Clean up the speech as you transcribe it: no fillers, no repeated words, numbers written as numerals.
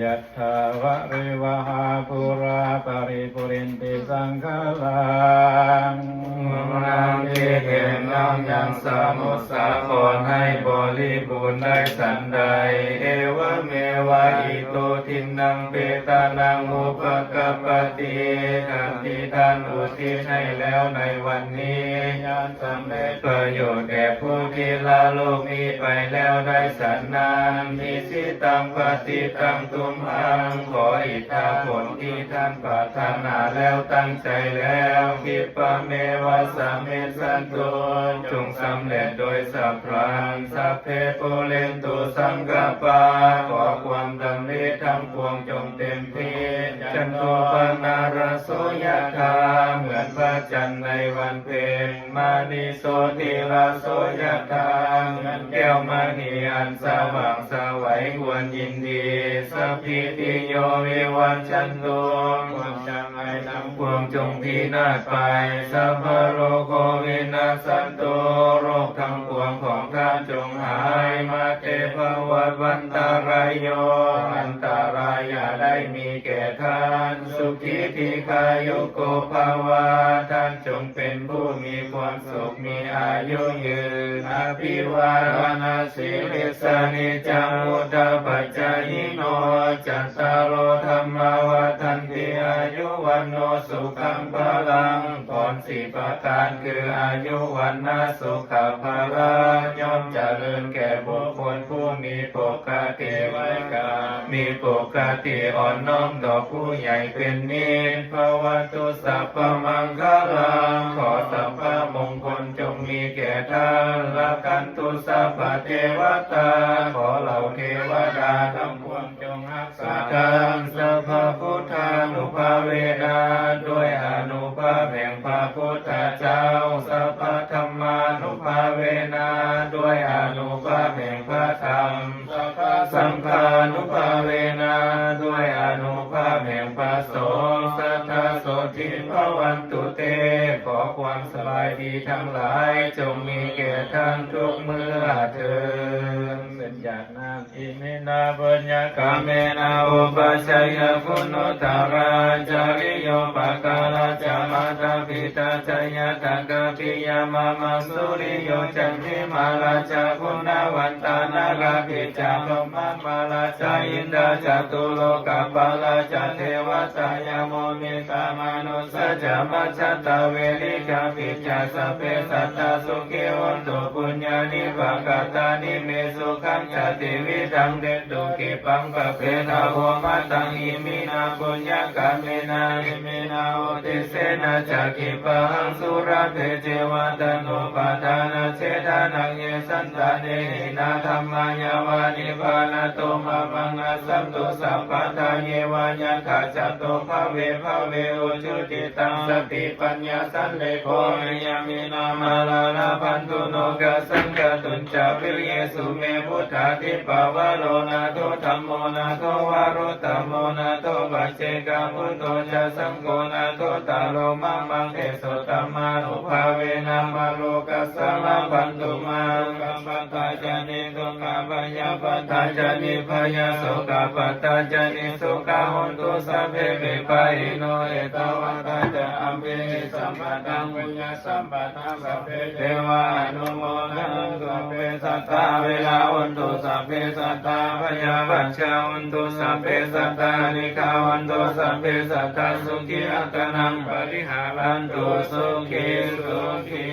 ยัตถาวะริวหาปุราปริปุเรนติสังขลังนังคิเห็นน้อมยังสมุทรสาครให้บริบูรณ์ได้สันใดเอวเมวะอิโตทินังเปตานังอุปกัปปติทันทีท่านอุทิศให้แล้วในวันนี้ยานสำเร็จประโยชน์แก่ผู้ที่ละโลกนี้ไปแล้วได้สันนานมีสิตังปฏิตังตุมหังขออิทธาผลที่ท่านปรารถนาแล้วตั้งใจแล้วคิปะเมวะสมเมสันตุจงสำเร็จโดยสัพพลันสัพเพปุเรนตุสังกปาขอความดำริทั้งปวงจงเต็มที่จันโทปนารโสยธาเหมือนพระจันทร์ในวันเพ็ญมานิโสติลาโสยธาเหมือนแก้วมณีอันสว่างสวัยควรยินดีสัพพิติโยวิวัชชันตุความจำให้ทั้งปวงจงพินาศไปสัพพะโรโควินาศสันตุโรคทั้งปวงของท่านจงหายมาเตภวัฏวันตารายโยอันตรายอย่าได้มีแก่ท่านสุขีทีคายุโกภาวะท่านจงเป็นผู้มีความสุขมีอายุยืนอภิวาทนาสิริสนิจังมุตตะปัจจายโนจัตตารโอธรรมวัฏันติอายุวันโนสุขังพลังพรสี่ประการคืออายุวันนาสุขภาละย่อมเจริญแก่บุคคลผู้มีปกติไว้กามีปกติอ่อนน้อมต่อผู้ใหญ่เป็นนิจภวตุสัพพมังคลังขอสัพพมงคลจงมีแก่ท่านละกันตุสัพพเทวตาขอเหล่าเทวดาทั้งปวงจงรักษาท่านสัพพพุทธานุภาเวนะด้วยอนุภาพแห่งพระพุทธเจ้าสัพพธรรมานุภาเวนะด้วยอนุภาพแห่งพระธรรมสัพพสังฆานุภาเวนะด้วยอนุภาพแห่งพระสงฆ์สัทธาโสทิภวันตุเตขอความสบายดีทั้งหลายจงมีแก่ท่านทุกเมื่อเถิดเป็นจากนาอิมินาปัญญากาเมนาอุปัชฌายคุณุตาราจาริโยปะกาลจามาตาปิตาจายตากาปิยามามังสุริโยจันทิมาลาจาคุณาวันตานาราปิจาลมามาลาจาอินดาจตุโลกาปาลาจาเทวตายาโมมิตามนุสจามัจจตเวริกาปิจาสเปสัตตาสุเกวันตุปุญญานิภากตานิเมสุขังจติวิธังเดตุกิปังปะเพนะโหมัตตังอิมินาปุญญากาเมนะอิมินาโอติเสนะจักขิปังสุราเพเจวัตโนปาทานาเชทานังเยสันตาเนหินาธรรมายาวานิพานาโตมามังอาสัมตุสัพพะทาเยวายันขาจัตโตภะเวอุจุติตังสติปัญญาสันเลโกยามินามาลาลาพันตุโนกัสสังกตุนจาวิเยสุเมพุทธาทิปาวะโลนาโตธัมโมนาโตวารุตตโมนาโตปัจเจกามุตโตจะสังโฆนาโตตาโลมังมังเทโสตัมมานุภาเวนะมาโลกัสสะมาพันตุมังกัมปัตตาจานิโสกาปยาปัตตาจานิพยาโสกาปัตตาจานิโสกาหุนตุสัพเพเมปะอิโนเอตวัตจะอัมเปสัมปะตังปุญญสัมปะทังสัพเพเทวานุโมทันสัพเพสัตตาเวลาหุนตุสัพเพสัตตาพยาปัจจาหุนตุสัพเพสัตตานิคาหุนตุสัพเพสัตตาสุขีอัตตนังปริหารันตุสุขีสุขี